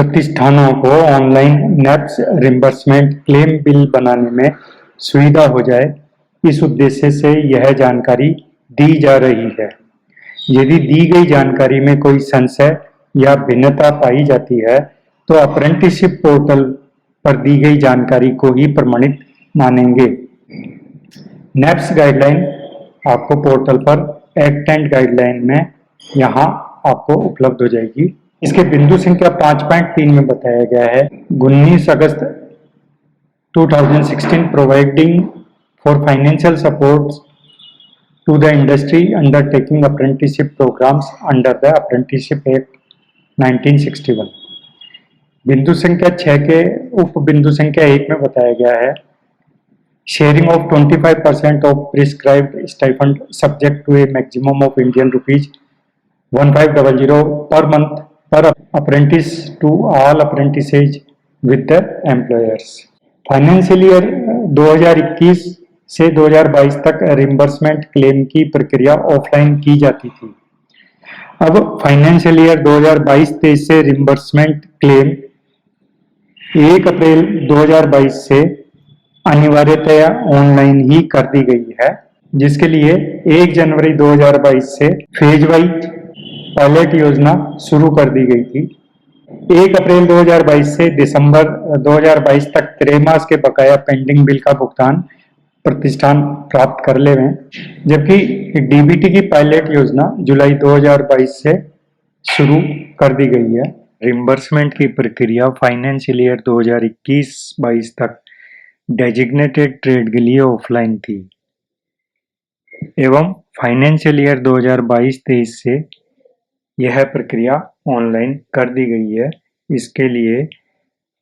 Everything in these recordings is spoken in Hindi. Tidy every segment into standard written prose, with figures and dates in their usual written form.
प्रतिष्ठानों को online neps reimbursement claim bill बनाने में सुविधा हो जाए, इस उद्देश्य से यह जानकारी दी जा रही है। यदि दी गई जानकारी में कोई संशय या भिन्नता पाई जाती है, तो अप्रेंटिसशिप पोर्टल पर दी गई जानकारी को ही प्रमाणित मानेंगे। नेप्स गाइडलाइन आपको पोर्टल पर एक्ट एंड गाइडलाइन में यहाँ आपको उपलब्ध हो जाएगी। इसके बिंदु संख्या 5.3 में बताया गया है 19 अगस्त 2016 providing for financial support to the industry undertaking apprenticeship programmes under the apprenticeship act 1961। बिंदु संख्या 6 के उप बिंदु संख्या 1 में बताया गया है sharing of 25% of prescribed stipend subject to a maximum of Indian rupees 1500 per month पर apprentice to all apprentices with the employers। Financial year 2021 से 2022 तक रिम्बर्समेंट क्लेम की प्रक्रिया ऑफलाइन की जाती थी। अब फाइनेंशियल ईयर 2022-23 से रिम्बर्समेंट क्लेम 1 अप्रैल 2022 से अनिवार्यतया ऑनलाइन ही कर दी गई है, जिसके लिए 1 जनवरी 2022 से फेज वाइज पायलट योजना शुरू कर दी गई थी। 1 अप्रैल 2022 से दिसंबर 2022 तक त्रैमास के बकाया पेंडिंग बिल का भुगतान प्रतिष्ठान प्राप्त कर ले हैं, जबकि डीबीटी की पायलट योजना जुलाई 2022 से शुरू कर दी गई है। रिम्बर्समेंट की प्रक्रिया फाइनेंशियल ईयर 2021-22 तक डेजिग्नेटेड ट्रेड के लिए ऑफलाइन थी एवं फाइनेंशियल ईयर 2022-23 से यह प्रक्रिया ऑनलाइन कर दी गई है। इसके लिए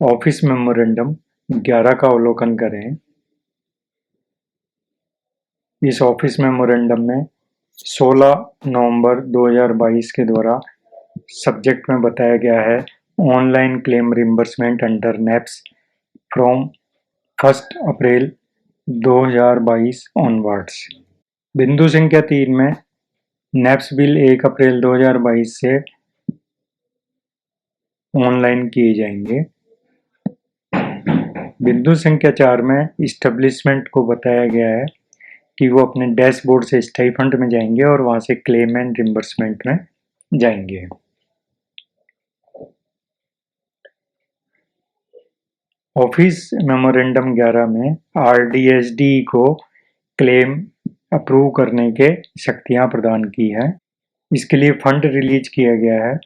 ऑफिस मेमोरेंडम 11 का अवलोकन करें। इस ऑफिस मेमोरेंडम में 16 नवंबर 2022 के द्वारा सब्जेक्ट में बताया गया है online claim reimbursement under neps from 1 April 2022 onwards. बिंदु संख्या 3 में नेप्स बिल 1 अप्रैल 2022 से ऑनलाइन किए जाएंगे। बिंदु संख्या 4 में इस्टेब्लिशमेंट को बताया गया है कि वो अपने डैशबोर्ड से स्टाइपेंड में जाएंगे और वहां से क्लेम एंड रिम्बर्समेंट में जाएंगे। ऑफिस मेमोरेंडम 11 में आरडीएसडी को क्लेम अप्रूव करने के शक्तियां प्रदान की है। इसके लिए फंड रिलीज किया गया है।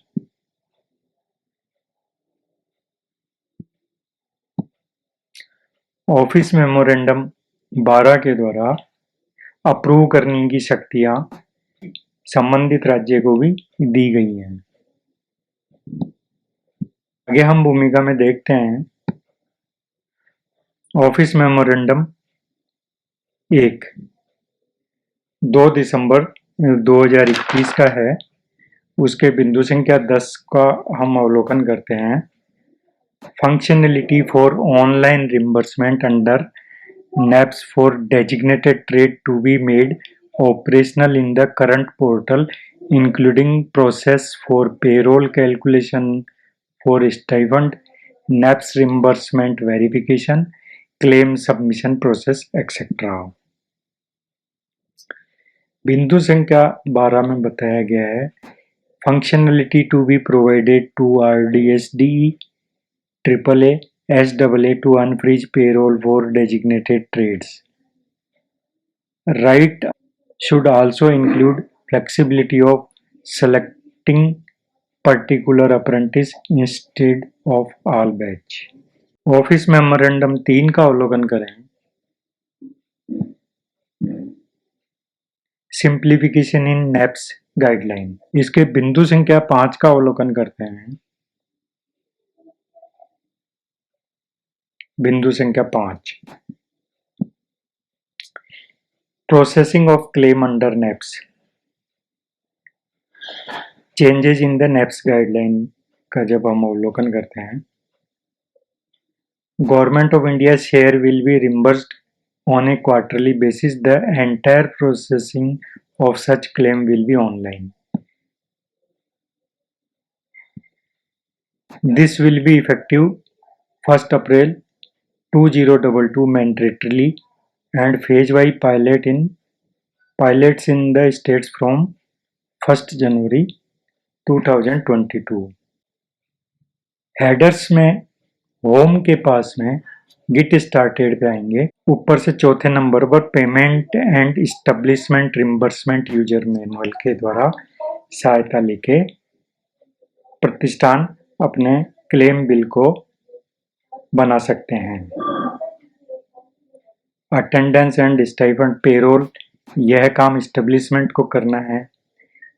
ऑफिस मेमोरेंडम 12 के द्वारा अप्रूव करने की शक्तियां संबंधित राज्य को भी दी गई हैं। आगे हम भूमिका में देखते हैं ऑफिस मेमोरेंडम 1 2 दिसंबर 2021 का है। उसके बिंदु संख्या 10 का हम अवलोकन करते हैं। Functionality for online reimbursement under NAPS for designated trade to be made operational in the current portal, including process for payroll calculation for stipend, NAPS reimbursement verification, claim submission process, etc. बिंदु संख्या 12 में बताया गया है functionality to be provided to RDSD AAA SAA to unfreeze payroll for designated trades. Right should also include flexibility of selecting particular apprentice instead of all batch. Office memorandum 3 का अवलोकन करें। सिंप्लीफिकेशन इन नेप्स गाइडलाइन। इसके बिंदु संख्या 5 का अवलोकन करते हैं। बिंदु संख्या 5 processing of claim under NAPS. Changes in the NAPS guideline का जब हम अवलोकन करते हैं, government of India share will be reimbursed on a quarterly basis. The entire processing of such claim will be online. This will be effective 1st April 2022 mandatorily and phase-wise pilots in the states from 1st January 2022. Headers में होम के पास में गिट स्टार्टेड पे आएंगे, ऊपर से चौथे नंबर पर payment and establishment reimbursement user manual के द्वारा सहायता लेके प्रतिष्ठान अपने क्लेम बिल को बना सकते हैं। अटेंडेंस एंड स्टाइपेंड पेरोल, यह काम इस्टेब्लिशमेंट को करना है।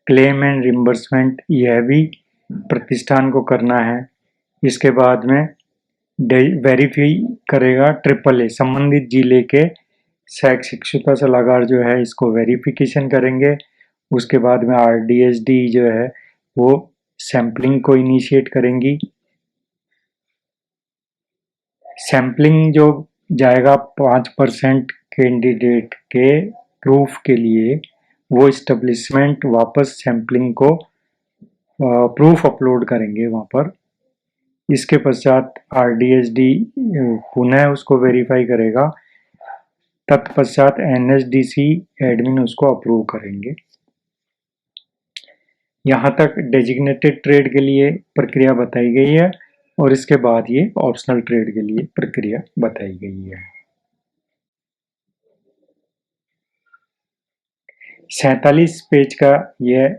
क्लेम एंड रिम्बर्समेंट, यह भी प्रतिष्ठान को करना है। इसके बाद में वेरीफाई करेगा AAA, संबंधित जिले के शिक्षुता सलाहकार जो है इसको वेरिफिकेशन करेंगे। उसके बाद में RDSD जो है वो सैम्पलिंग को इनिशिएट करेंगी। सैम्पलिंग जो जाएगा 5% कैंडिडेट के प्रूफ के लिए, वो इस्टेब्लिशमेंट वापस सैम्पलिंग को प्रूफ अपलोड करेंगे वहाँ पर। इसके पश्चात RDSD पुनः उसको वेरीफाई करेगा, तत्पश्चात NSDC एडमिन उसको अप्रूव करेंगे। यहाँ तक डेजिग्नेटेड ट्रेड के लिए प्रक्रिया बताई गई है और इसके बाद ये ऑप्शनल ट्रेड के लिए प्रक्रिया बताई गई है। 47 पेज का यह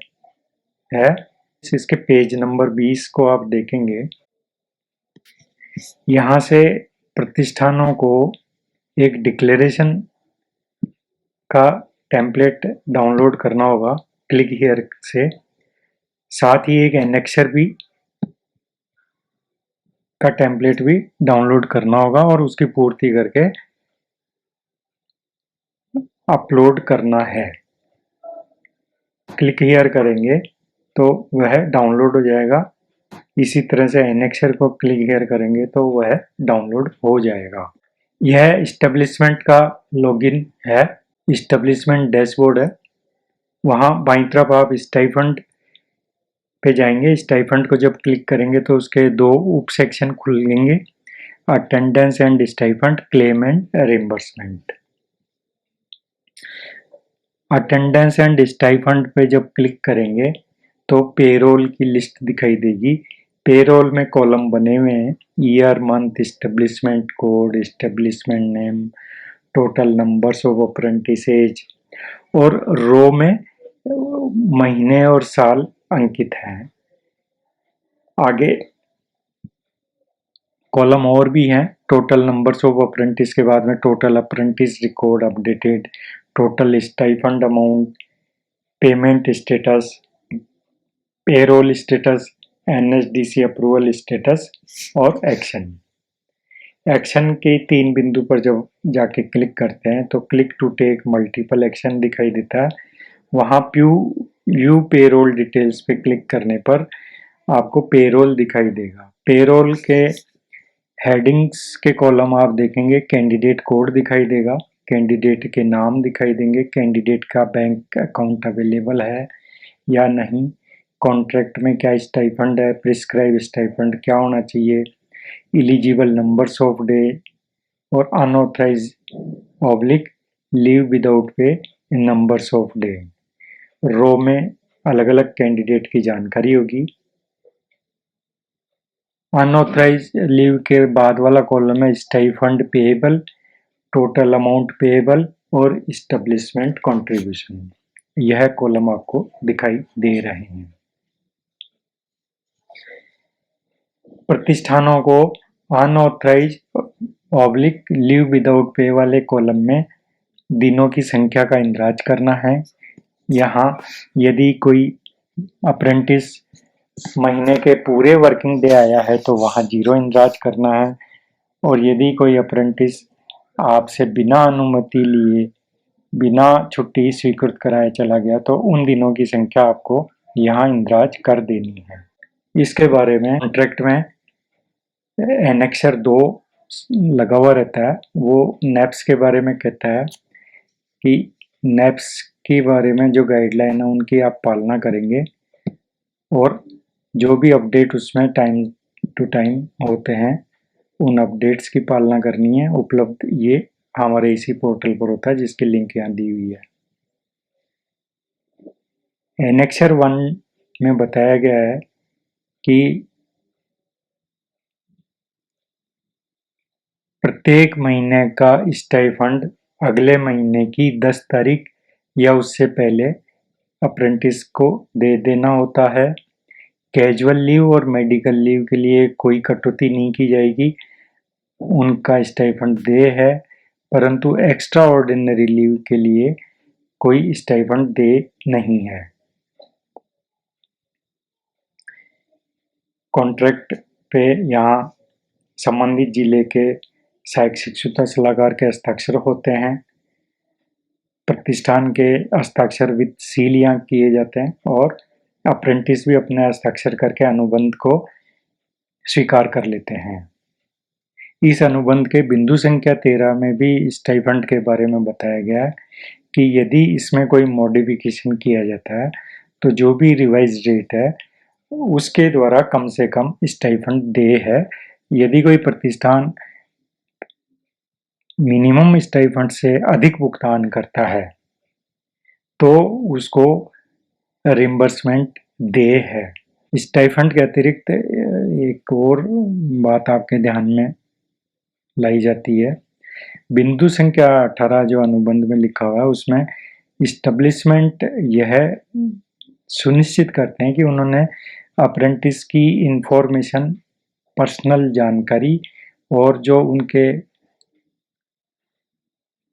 है। इसके पेज नंबर 20 को आप देखेंगे। यहाँ से प्रतिष्ठानों को एक डिक्लेरेशन का टेम्पलेट डाउनलोड करना होगा क्लिक हियर से, साथ ही एक एनेक्सर भी का टेम्पलेट भी डाउनलोड करना होगा और उसकी पूर्ति करके अपलोड करना है। क्लिक हियर करेंगे तो वह डाउनलोड हो जाएगा। इसी तरह से एनेक्सर को क्लिक हियर करेंगे तो वह डाउनलोड हो जाएगा। यह इस्टेब्लिशमेंट का लॉगिन है, इस्टेब्लिशमेंट डैशबोर्ड है। वहाँ बाईं तरफ आप स्टाइफंड पे जाएंगे। स्टाइफंड को जब क्लिक करेंगे तो उसके दो उप सेक्शन खुलेंगे, attendance and stipend, claim and reimbursement. Attendance and stipend पे जब क्लिक करेंगे तो पेरोल की लिस्ट दिखाई देगी। पेरोल में कॉलम बने हुए हैं, year, month, establishment code, establishment name, total numbers of apprentice age, और रो में महीने और साल अंकित हैं। आगे कॉलम और भी हैं, टोटल नंबर्स ऑफ अप्रेंटिस के बाद में total apprentice record updated, total stipend amount, payment status, payroll status, NSDC approval status और एक्शन। एक्शन के 3 बिंदु पर जब जाके क्लिक करते हैं तो click to take multiple action दिखाई देता है। वहाँ व्यू पेरोल डिटेल्स पे क्लिक करने पर आपको पेरोल दिखाई देगा। पेरोल के हेडिंग्स के कॉलम आप देखेंगे, कैंडिडेट कोड दिखाई देगा, कैंडिडेट के नाम दिखाई देंगे, कैंडिडेट का बैंक अकाउंट अवेलेबल है या नहीं, कॉन्ट्रैक्ट में क्या स्टाइफंड है, प्रिस्क्राइब स्टाइफंड क्या होना चाहिए, इलिजिबल नंबर्स ऑफ डे और unauthorised oblique leave without pay in numbers of day. Row में अलग अलग कैंडिडेट की जानकारी होगी। अनऑथराइज लीव के बाद वाला कॉलम है stipend payable, total amount payable और इस्टेब्लिशमेंट कंट्रीब्यूशन। यह कॉलम आपको दिखाई दे रहे हैं। प्रतिष्ठानों को अनऑथराइज ऑब्लिक लीव विदाउट पे वाले कॉलम में दिनों की संख्या का इंद्राज करना है। यहाँ यदि कोई अप्रेंटिस महीने के पूरे वर्किंग डे आया है तो वहाँ 0 इंद्राज करना है, और यदि कोई अप्रेंटिस आपसे बिना अनुमति लिए बिना छुट्टी स्वीकृत कराए चला गया तो उन दिनों की संख्या आपको यहाँ इंद्राज कर देनी है। इसके बारे में कॉन्ट्रैक्ट में एनेक्सर 2 लगा हुआ रहता है। वो नेप्स के बारे में कहता है कि नेप्स के बारे में जो गाइडलाइन है उनकी आप पालना करेंगे और जो भी अपडेट उसमें टाइम टू टाइम होते हैं उन अपडेट्स की पालना करनी है। उपलब्ध ये हमारे इसी पोर्टल पर होता है जिसकी लिंक यहाँ दी हुई है। एनेक्सर 1 में बताया गया है कि प्रत्येक महीने का स्टाइफंड अगले महीने की 10 तारीख या उससे पहले अप्रेंटिस को दे देना होता है। कैजुअल लीव और मेडिकल लीव के लिए कोई कटौती नहीं की जाएगी, उनका स्टाइफंड दे है, परंतु एक्स्ट्रा ऑर्डिनरी लीव के लिए कोई स्टाइफंड दे नहीं है। कॉन्ट्रैक्ट पे यहाँ संबंधित जिले के सहायक शिक्षुता सलाहकार के हस्ताक्षर होते हैं। प्रतिष्ठान के हस्ताक्षर विद सील यहाँ किए जाते हैं और अप्रेंटिस भी अपने हस्ताक्षर करके अनुबंध को स्वीकार कर लेते हैं। इस अनुबंध के बिंदु संख्या 13 में भी स्टाइफंड के बारे में बताया गया है कि यदि इसमें कोई मॉडिफिकेशन किया जाता है तो जो भी रिवाइज रेट है उसके द्वारा कम से कम स्टाइफंड दे है। यदि कोई प्रतिष्ठान मिनिमम स्टाइफंड से अधिक भुगतान करता है तो उसको रिम्बर्समेंट दे है। स्टाइफंड के अतिरिक्त एक और बात आपके ध्यान में लाई जाती है। बिंदु संख्या 18 जो अनुबंध में लिखा हुआ है उसमें इस्टेब्लिशमेंट यह सुनिश्चित करते हैं कि उन्होंने अप्रेंटिस की इंफॉर्मेशन, पर्सनल जानकारी और जो उनके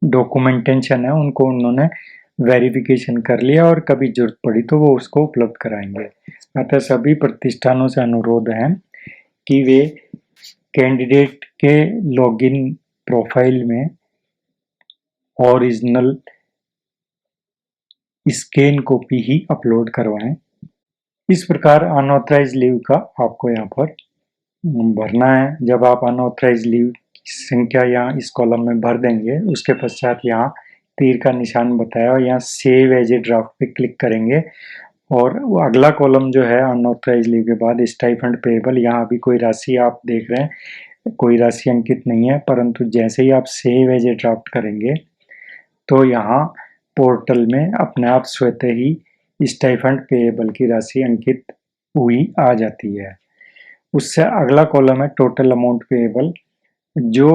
डॉक्यूमेंटेशन है उनको उन्होंने वेरिफिकेशन कर लिया और कभी जरूरत पड़ी तो वो उसको उपलब्ध कराएंगे। अतः सभी प्रतिष्ठानों से अनुरोध है कि वे कैंडिडेट के लॉगिन प्रोफाइल में ओरिजिनल स्कैन कॉपी ही अपलोड करवाएं। इस प्रकार अनऑथराइज लीव का आपको यहाँ पर भरना है। जब आप अनऑथराइज लीव संख्या यहाँ इस कॉलम में भर देंगे उसके पश्चात यहाँ तीर का निशान बताया और यहाँ सेव एज ए ड्राफ्ट पे क्लिक करेंगे और अगला कॉलम जो है अनऑथराइज लीव के बाद स्टाइफंड पेएबल, यहाँ अभी कोई राशि आप देख रहे हैं कोई राशि अंकित नहीं है, परंतु जैसे ही आप सेव एज ए ड्राफ्ट करेंगे तो यहाँ पोर्टल में अपने आप स्वतः ही स्टाइफंड पेएबल की राशि अंकित हुई आ जाती है। उससे अगला कॉलम है टोटल अमाउंट पेएबल। जो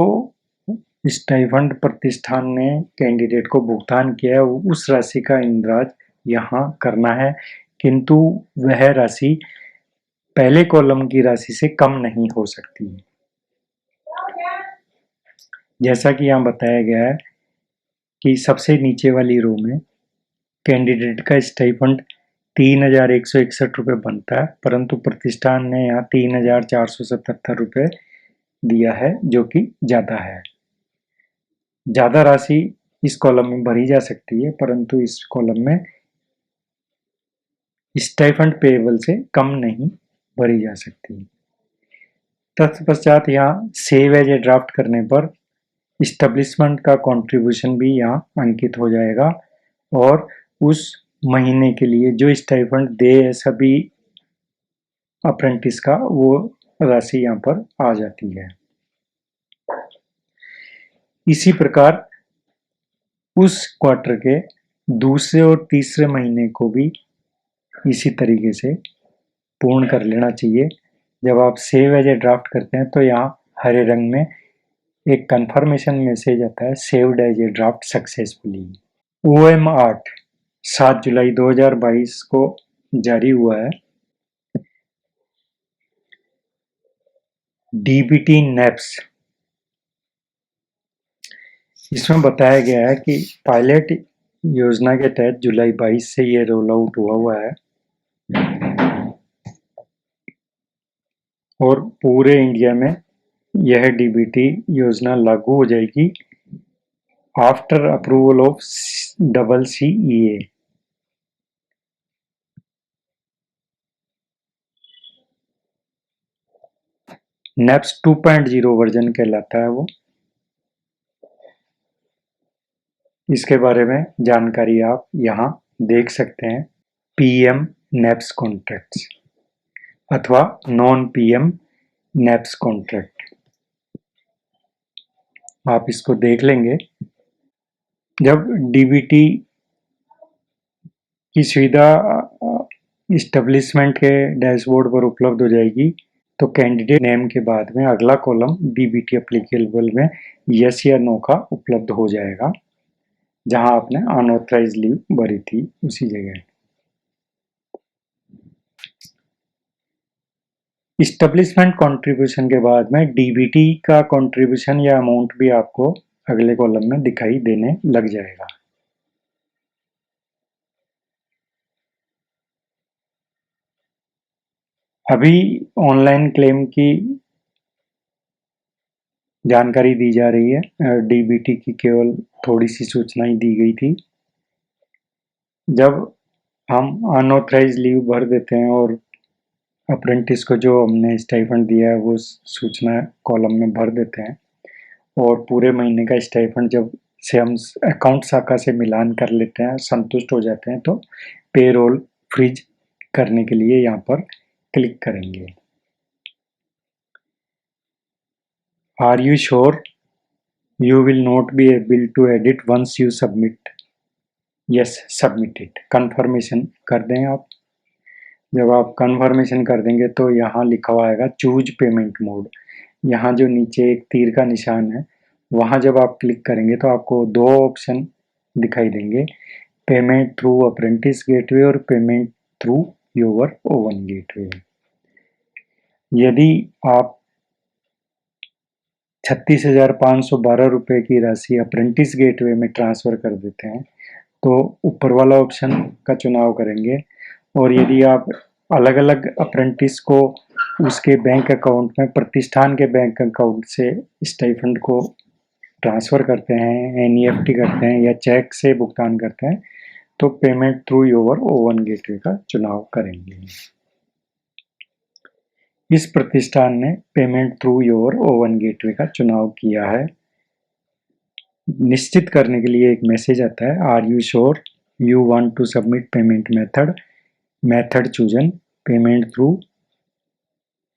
स्टाइफंड प्रतिष्ठान ने कैंडिडेट को भुगतान किया है उस राशि का इंद्राज यहाँ करना है, किंतु वह राशि पहले कॉलम की राशि से कम नहीं हो सकती। जैसा कि यहाँ बताया गया है कि सबसे नीचे वाली रो में कैंडिडेट का स्टाइफंड 3,161 रुपये बनता है, परंतु प्रतिष्ठान ने यहाँ 3,477 रुपये दिया है जो कि ज़्यादा है। ज़्यादा राशि इस कॉलम में भरी जा सकती है, परंतु इस कॉलम में स्टाइफंड पेएबल से कम नहीं भरी जा सकती। तत्पश्चात यहाँ सेव एज ए ड्राफ्ट करने पर इस्टेब्लिशमेंट का कंट्रीब्यूशन भी यहाँ अंकित हो जाएगा और उस महीने के लिए जो स्टाइफंड दे सभी अप्रेंटिस का वो राशि यहाँ पर आ जाती है। इसी प्रकार उस क्वार्टर के दूसरे और तीसरे महीने को भी इसी तरीके से पूर्ण कर लेना चाहिए। जब आप सेव एज ए ड्राफ्ट करते हैं तो यहाँ हरे रंग में एक कंफर्मेशन मैसेज आता है, saved as a draft successfully. OM 8 7 जुलाई 2022 को जारी हुआ है। DBT NEPS इसमें बताया गया है कि पायलट योजना के तहत जुलाई 22 से ये रोल आउट हुआ है और पूरे इंडिया में यह DBT योजना लागू हो जाएगी after approval of CCEA। NEPS 2.0 version कहलाता है वो। इसके बारे में जानकारी आप यहाँ देख सकते हैं। PM NEPS कॉन्ट्रैक्ट्स अथवा नॉन PM नैप्स कॉन्ट्रैक्ट। आप इसको देख लेंगे। जब डीबीटी की सुविधा इस्टेब्लिशमेंट के डैशबोर्ड पर उपलब्ध हो जाएगी तो कैंडिडेट नेम के बाद में अगला कॉलम डीबीटी एप्लीकेबल में यस या नो का उपलब्ध हो जाएगा, जहां आपने अनऑथराइज लीव भरी थी उसी जगह। इस्टेब्लिशमेंट कंट्रीब्यूशन के बाद में डीबीटी का कंट्रीब्यूशन या अमाउंट भी आपको अगले कॉलम में दिखाई देने लग जाएगा। अभी ऑनलाइन क्लेम की जानकारी दी जा रही है। डीबीटी की केवल थोड़ी सी सूचनाएं दी गई थी। जब हम अनऑथराइज लीव भर देते हैं और अप्रेंटिस को जो हमने स्टाइफंड दिया है वो सूचना कॉलम में भर देते हैं और पूरे महीने का स्टाइफंड जब से हम अकाउंट शाखा से मिलान कर लेते हैं, संतुष्ट हो जाते हैं, तो पेरोल फ्रीज करने के लिए यहाँ पर क्लिक करेंगे। Are you sure you will not be able to edit once you submit? Yes, submitted. Confirmation कर दें आप। जब आप कंफर्मेशन कर देंगे तो यहाँ लिखा हुआ आएगा चूज पेमेंट मोड। यहाँ जो नीचे एक तीर का निशान है वहाँ जब आप क्लिक करेंगे तो आपको दो ऑप्शन दिखाई देंगे, पेमेंट थ्रू अप्रेंटिस गेटवे और payment through your own gateway. यदि आप 36,512 रुपये की राशि अप्रेंटिस गेटवे में ट्रांसफर कर देते हैं तो ऊपर वाला ऑप्शन का चुनाव करेंगे, और यदि आप अलग अलग अप्रेंटिस को उसके बैंक अकाउंट में प्रतिष्ठान के बैंक अकाउंट से स्टाइफंड को ट्रांसफर करते हैं, एनईएफटी करते हैं या चेक से भुगतान करते हैं तो payment through your own gateway का चुनाव करेंगे। इस प्रतिष्ठान ने payment through your own gateway का चुनाव किया है। निश्चित करने के लिए एक मैसेज आता है, are you sure you want to submit payment method chosen payment through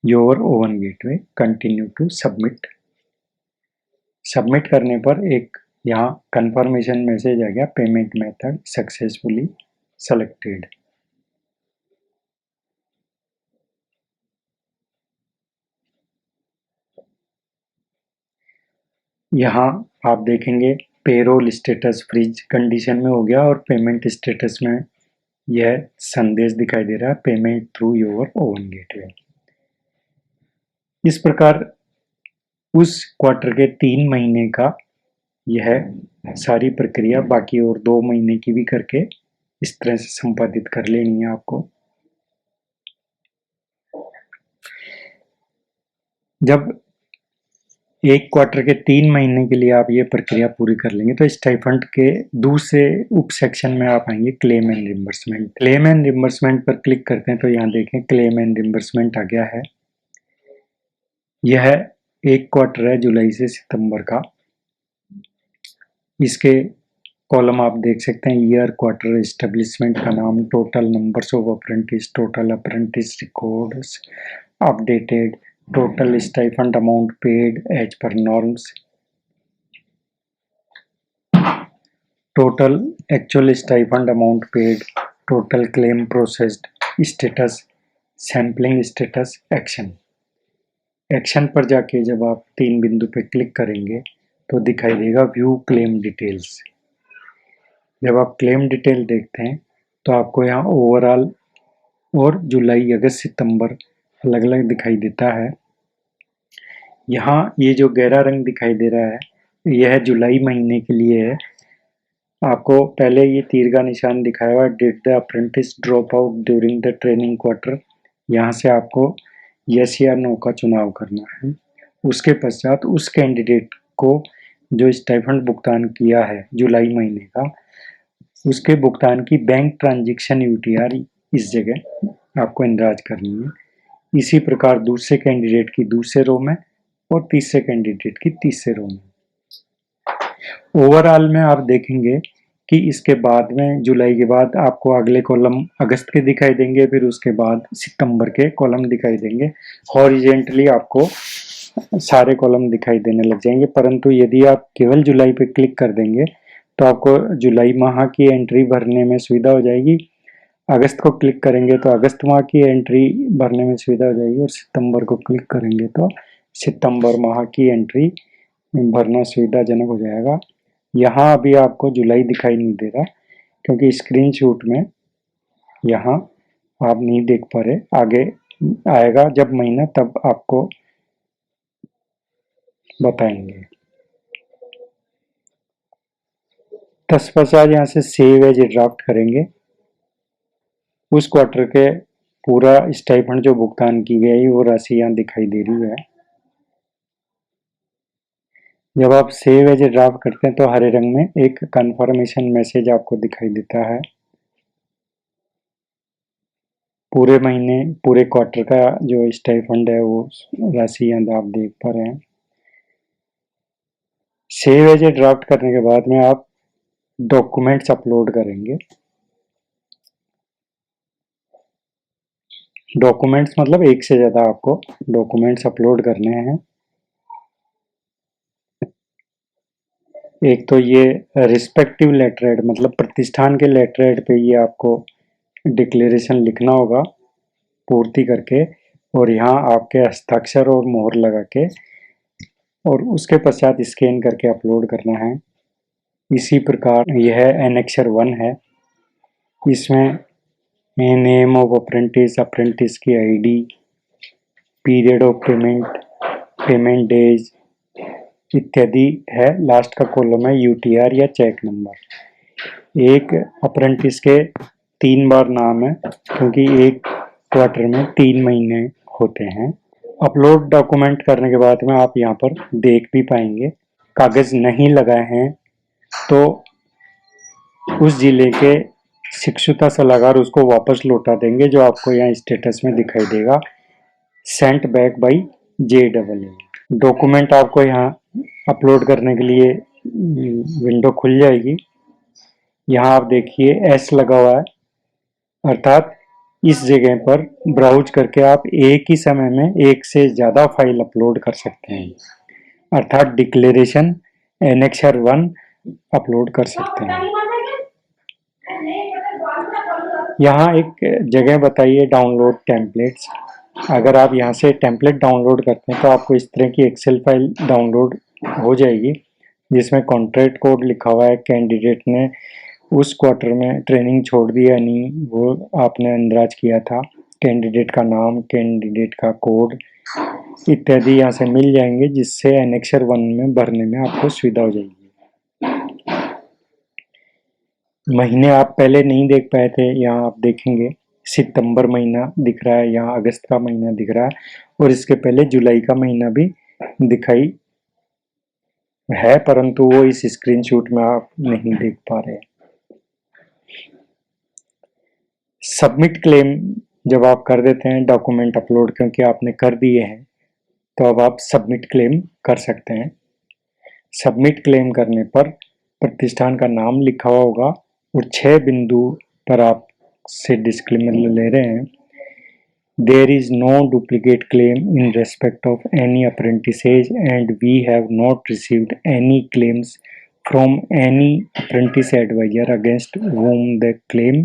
your own gateway, continue to submit. Submit करने पर एक यहाँ कंफर्मेशन मैसेज आ गया, पेमेंट मेथड सक्सेसफुली सेलेक्टेड। यहाँ आप देखेंगे पेरोल स्टेटस फ्रीज कंडीशन में हो गया और पेमेंट स्टेटस में यह संदेश दिखाई दे रहा है, payment through your own gateway. इस प्रकार उस क्वार्टर के 3 महीने का यह सारी प्रक्रिया बाकी और 2 महीने की भी करके इस तरह से संपादित कर लेनी है आपको। जब एक क्वार्टर के 3 महीने के लिए आप ये प्रक्रिया पूरी कर लेंगे तो स्टाइफंड के दूसरे उप सेक्शन में आप आएंगे claim and reimbursement. Claim and reimbursement पर क्लिक करते हैं तो यहाँ देखें क्लेम एंड रिम्बर्समेंट आ गया है। यह एक क्वार्टर है जुलाई से सितंबर का। इसके कॉलम आप देख सकते हैं, ईयर, क्वार्टर, एस्टेब्लिशमेंट का नाम, total numbers of apprentice, total apprentice records updated, total stipend amount paid as per norms, total actual stipend amount paid, total claim processed, status, sampling status, action. Action पर जाके जब आप 3 बिंदु पे क्लिक करेंगे तो दिखाई देगा व्यू क्लेम डिटेल्स। जब आप क्लेम डिटेल देखते हैं तो आपको यहाँ ओवरऑल और जुलाई, अगस्त, सितंबर अलग अलग दिखाई देता है। यहाँ ये जो गहरा रंग दिखाई दे रहा है यह जुलाई महीने के लिए है। आपको पहले ये तीर का निशान दिखाया हुआ, did the apprentice drop out during the training quarter. यहाँ से आपको यस या नो का चुनाव करना है। उसके पश्चात उस कैंडिडेट को जो स्टाइफंड भुगतान किया है जुलाई महीने का, उसके भुगतान की बैंक ट्रांजैक्शन यूटीआर इस जगह आपको इंदराज करनी है। इसी प्रकार दूसरे कैंडिडेट की दूसरे रो में और तीसरे कैंडिडेट की तीसरे रो में। ओवरऑल में आप देखेंगे कि इसके बाद में जुलाई के बाद आपको अगले कॉलम अगस्त के दिखाई देंगे, फिर उसके बाद सितंबर के कॉलम दिखाई देंगे। हॉरिजेंटली आपको सारे कॉलम दिखाई देने लग जाएंगे। परंतु यदि आप केवल जुलाई पे क्लिक कर देंगे तो आपको जुलाई माह की एंट्री भरने में सुविधा हो जाएगी। अगस्त को क्लिक करेंगे तो अगस्त माह की एंट्री भरने में सुविधा हो जाएगी, और सितंबर को क्लिक करेंगे तो सितंबर माह की एंट्री भरना सुविधाजनक हो जाएगा। यहाँ अभी आपको जुलाई दिखाई नहीं दे रहा क्योंकि स्क्रीनशॉट में यहाँ आप नहीं देख पा रहे, आगे आएगा जब महीना तब आपको बताएंगे। तत्पश्चात यहाँ से सेव एज ड्राफ्ट करेंगे। उस क्वार्टर के पूरा स्टाइपेंड जो भुगतान की गई वो राशि यहाँ दिखाई दे रही है। जब आप सेव एज ड्राफ्ट करते हैं तो हरे रंग में एक कंफर्मेशन मैसेज आपको दिखाई देता है। पूरे महीने पूरे क्वार्टर का जो स्टाइपेंड है वो राशि यहाँ आप देख पा रहे हैं। सेव एज ड्राफ्ट करने के बाद में आप डॉक्यूमेंट्स अपलोड करेंगे। डॉक्यूमेंट्स मतलब एक से ज़्यादा आपको डॉक्यूमेंट्स अपलोड करने हैं। एक तो ये रिस्पेक्टिव लेटरहेड मतलब प्रतिष्ठान के लेटरहेड पे ये आपको डिक्लेरेशन लिखना होगा पूर्ति करके, और यहाँ आपके हस्ताक्षर और मोहर लगा के, और उसके पश्चात स्कैन करके अपलोड करना है। इसी प्रकार यह एनेक्सर 1 है। इसमें नेम ऑफ अप्रेंटिस, अप्रेंटिस की ID, period of payment, payment days इत्यादि है। लास्ट का कॉलम है यूटीआर या चेक नंबर। एक अप्रेंटिस के 3 बार नाम है क्योंकि एक क्वार्टर में 3 महीने होते हैं। अपलोड डॉक्यूमेंट करने के बाद में आप यहाँ पर देख भी पाएंगे कागज नहीं लगाए हैं तो उस जिले के शिक्षुता सलाहकार उसको वापस लौटा देंगे, जो आपको यहाँ स्टेटस में दिखाई देगा, Saint back by JAA। Document आपको यहाँ अपलोड करने के लिए विंडो खुल जाएगी। यहाँ आप देखिए एस लगा हुआ है, अर्थात इस जगह पर ब्राउज करके आप एक ही समय में एक से ज़्यादा फाइल अपलोड कर सकते हैं, अर्थात डिक्लेरेशन एनेक्सर 1 अपलोड कर सकते हैं। यहाँ एक जगह बताइए डाउनलोड टेम्पलेट्स। अगर आप यहाँ से टेम्पलेट डाउनलोड करते हैं तो आपको इस तरह की एक्सेल फाइल डाउनलोड हो जाएगी जिसमें कॉन्ट्रैक्ट कोड लिखा हुआ है, कैंडिडेट ने उस क्वार्टर में ट्रेनिंग छोड़ दी या नहीं वो आपने अंदाज किया था, कैंडिडेट का नाम, कैंडिडेट का कोड इत्यादि यहाँ से मिल जाएंगे, जिससे एनेक्सर 1 में भरने में आपको सुविधा हो जाएगी। महीने आप पहले नहीं देख पाए थे, यहाँ आप देखेंगे सितंबर महीना दिख रहा है, यहाँ अगस्त का महीना दिख रहा है, और इसके पहले जुलाई का महीना भी दिखाई है, परंतु वो इस स्क्रीनशॉट में आप नहीं देख पा रहे। सबमिट क्लेम जब आप कर देते हैं डॉक्यूमेंट अपलोड क्योंकि आपने कर दिए हैं, तो अब आप सबमिट क्लेम कर सकते हैं। सबमिट क्लेम करने पर प्रतिष्ठान का नाम लिखा हुआ होगा और 6 बिंदु पर आप से डिस्क्लेमर ले रहे हैं। There is no duplicate claim in respect of any apprentices and we have not received any claims from any apprentice advisor against whom the claim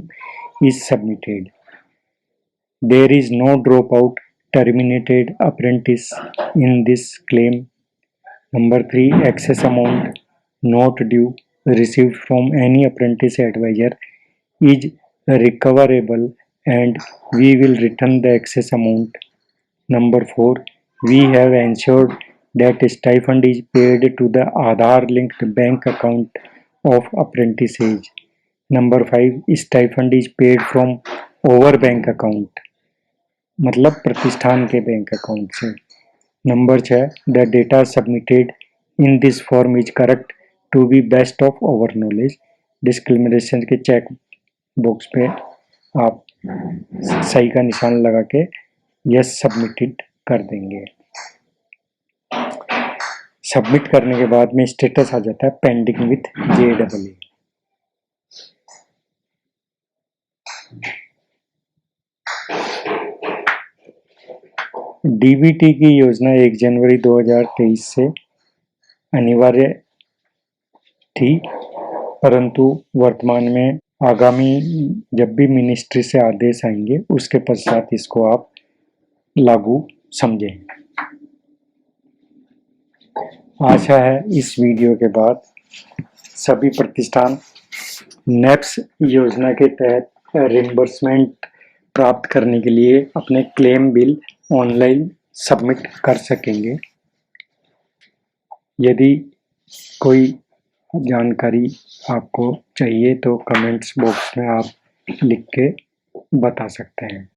is submitted. There is no dropout, terminated apprentice in this claim. Number 3, excess amount not due received from any apprentice advisor is recoverable and we will return the excess amount. Number 4, we have ensured that stipend is paid to the Aadhaar linked bank account of apprentices. Number 5, stipend is paid from our bank account, मतलब प्रतिष्ठान के बैंक अकाउंट से। Number 6, the data submitted in this form is correct to be best of our knowledge. Discrimination के चेक बॉक्स पे आप सही का निशान लगा के यस सबमिटेड कर देंगे। सबमिट करने के बाद में स्टेटस आ जाता है पेंडिंग विथ JAA। डीबीटी की योजना 1 जनवरी 2023 से अनिवार्य थी, परंतु वर्तमान में आगामी जब भी मिनिस्ट्री से आदेश आएंगे उसके पश्चात इसको आप लागू समझें। आशा है इस वीडियो के बाद सभी प्रतिष्ठान नेप्स योजना के तहत रिम्बर्समेंट प्राप्त करने के लिए अपने क्लेम बिल ऑनलाइन सबमिट कर सकेंगे। यदि कोई जानकारी आपको चाहिए तो कमेंट्स बॉक्स में आप लिख के बता सकते हैं।